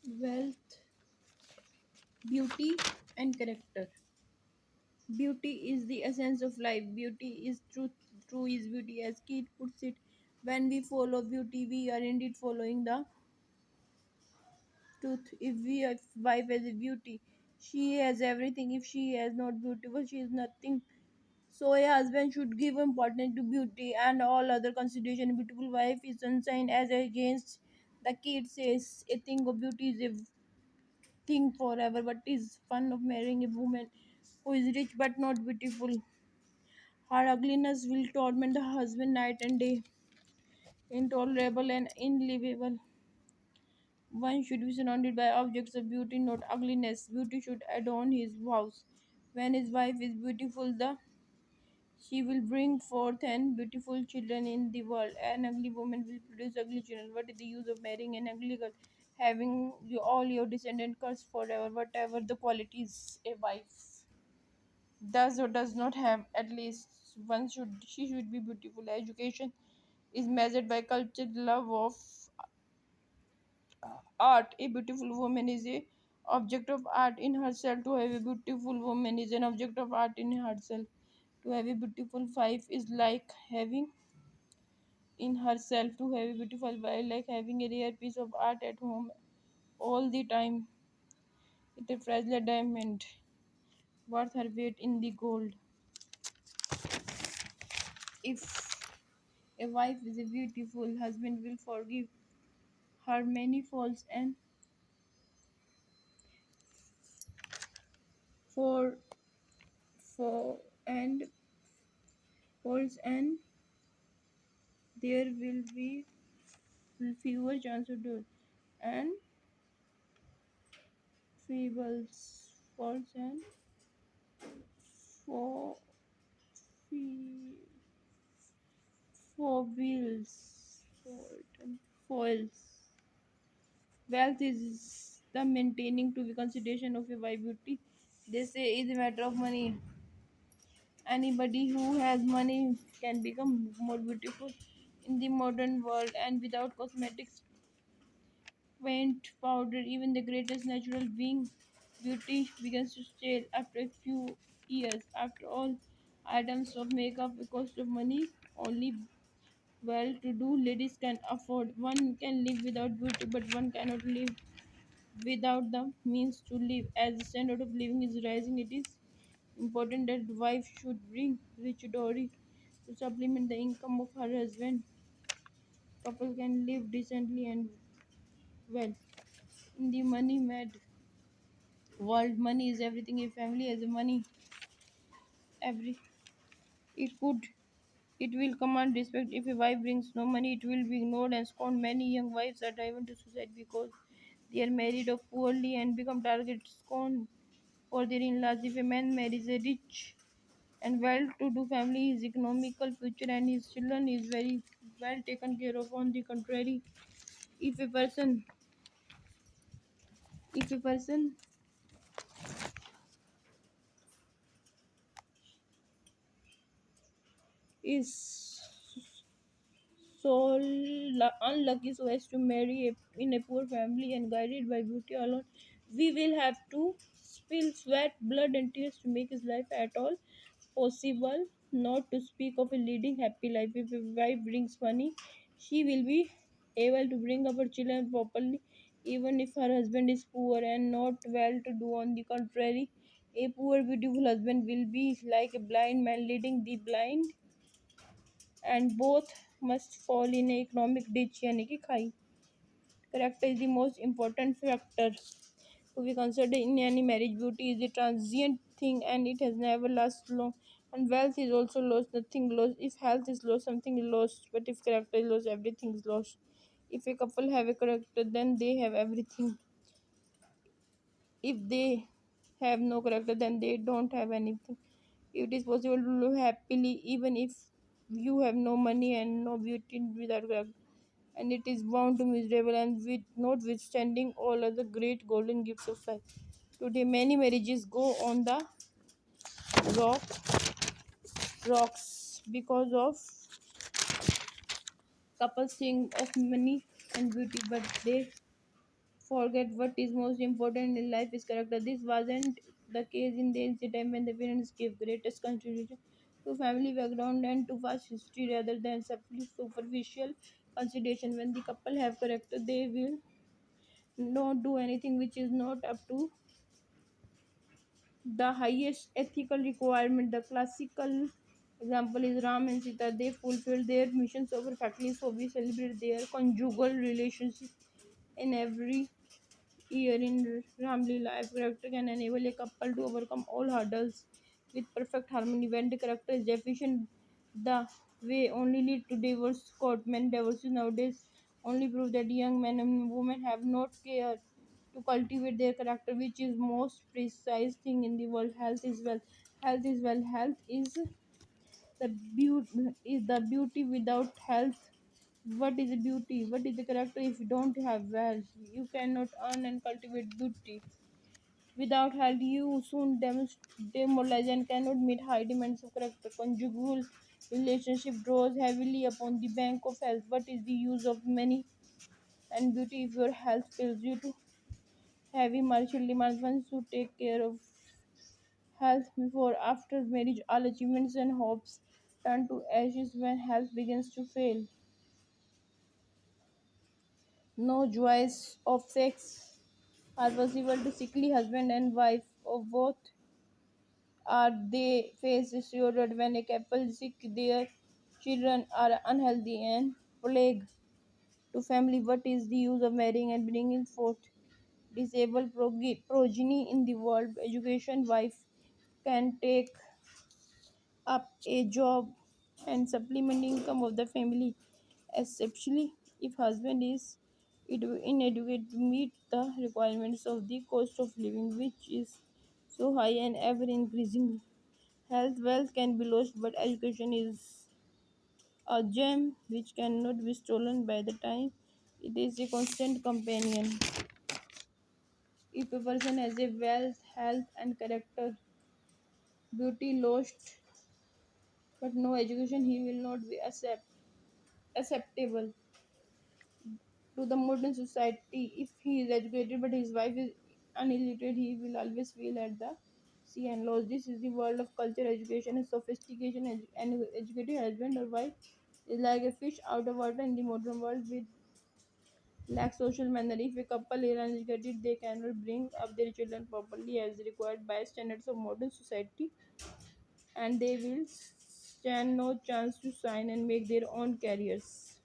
Wealth, beauty, and character. Beauty is the essence of life. Beauty is truth. True is beauty, as Keith puts it. When we follow beauty, we are indeed following the truth. If we a wife has a beauty, she has everything. If she has not beautiful, she is nothing. So a husband should give importance to beauty and all other consideration. A beautiful wife is sunshine as against the kid says a thing of beauty is a thing forever. What is fun of marrying a woman who is rich but not beautiful? Her ugliness will torment the husband night and day. Intolerable and unlivable. One should be surrounded by objects of beauty, not ugliness. Beauty should adorn his house. When his wife is beautiful, the she will bring forth and beautiful children in the world. An ugly woman will produce ugly children. What is the use of marrying an ugly girl? Having all your descendant cursed forever, whatever the qualities a wife does or does not have, at least one should she should be beautiful. Education is measured by culture, love of art. A beautiful woman is a object of art in herself. To have a beautiful woman is an object of art in herself. To have a beautiful wife is like having in herself. To have a beautiful wife like having a rare piece of art at home all the time. It a fragile diamond worth her weight in the gold. If a wife is a beautiful, husband will forgive her many faults and for for and faults, and there will be fewer chances of divorce and fables, faults and for foibles, fault and foils. Wealth is the maintaining to be consideration of a wife beauty. They say is a matter of money. Anybody who has money can become more beautiful in the modern world, and without cosmetics, paint, powder, even the greatest natural being, beauty begins to stale after a few years. After all, items of makeup cost of money. Only well-to-do ladies can afford. One can live without beauty, but one cannot live without the means to live. As the standard of living is rising, it is important that the wife should bring rich dowry to supplement the income of her husband. Couple can live decently and well. In the money mad world, money is everything. A family has money, every it could it will command respect. If a wife brings no money, it will be ignored and scorned. Many young wives are driven to suicide because they are married off poorly and become target scorned for their in-laws. If a man marries a rich and well-to-do family, his economical future and his children is very well taken care of. On the contrary, if a person if a person is so unlucky so as to marry in a poor family and guided by beauty alone, we will have to spill sweat, blood, and tears to make his life at all possible. Not to speak of a leading happy life. If a wife brings money, she will be able to bring up her children properly, even if her husband is poor and not well to do. On the contrary, a poor beautiful husband will be like a blind man leading the blind, and both must fall in a economic ditch यानी कि खाई. Character is the most important factor to be considered in any marriage. Beauty is a transient thing and it has never lasted long. And wealth is also lost, nothing lost. If health is lost, something is lost. But if character is lost, everything is lost. If a couple have a character, then they have everything. If they have no character, then they don't have anything. It is possible to live happily even if you have no money and no beauty without character. And it is bound to miserable and with notwithstanding all other great golden gifts of life. Today many marriages go on the rock rocks because of couples think of money and beauty, but they forget what is most important in life is character. This wasn't the case in the ancient time when the parents gave greatest consideration to family background and to past history rather than simply superficial consideration. When the couple have character, they will not do anything which is not up to the highest ethical requirement. The classical example is Ram and Sita. They fulfilled their mission so perfectly, so we celebrate their conjugal relationship in every year in family life. Character can enable a couple to overcome all hurdles with perfect harmony. When the character is deficient, the way only lead to divorce. Court many divorces nowadays only prove that young men and women have not care to cultivate their character, which is most precise thing in the world. Health is wealth. Health is wealth. Health is the beauty. Without health, what is beauty? What is the character if you don't have wealth? You cannot earn and cultivate beauty. Without health, you soon demoralize and cannot meet high demands of character. Conjugal relationship draws heavily upon the bank of health. What is the use of money and beauty if your health fails you to heavy marital demands? Once you take care of health before after marriage, all achievements and hopes turn to ashes when health begins to fail. No joys of sex are possible to sickly husband and wife, or both are they face disordered when a couple is sick, their children are unhealthy and plague to family. What is the use of marrying and bringing forth disabled progeny in the world? Education wife can take up a job and supplement income of the family, especially if husband is inadequate to meet the requirements of the cost of living, which is so high and ever increasing. Health wealth can be lost, but education is a gem which cannot be stolen by the time. It is a constant companion. If a person has a wealth, health, and character, beauty lost, but no education, he will not be acceptable to the modern society. If he is educated but his wife is unilliterate, he will always feel at the sea and lost. This is the world of culture, education, and sophistication. An educated husband or wife is like a fish out of water in the modern world with lack social manner. If a couple is uneducated, they cannot bring up their children properly as required by standards of modern society, and they will stand no chance to shine and make their own careers.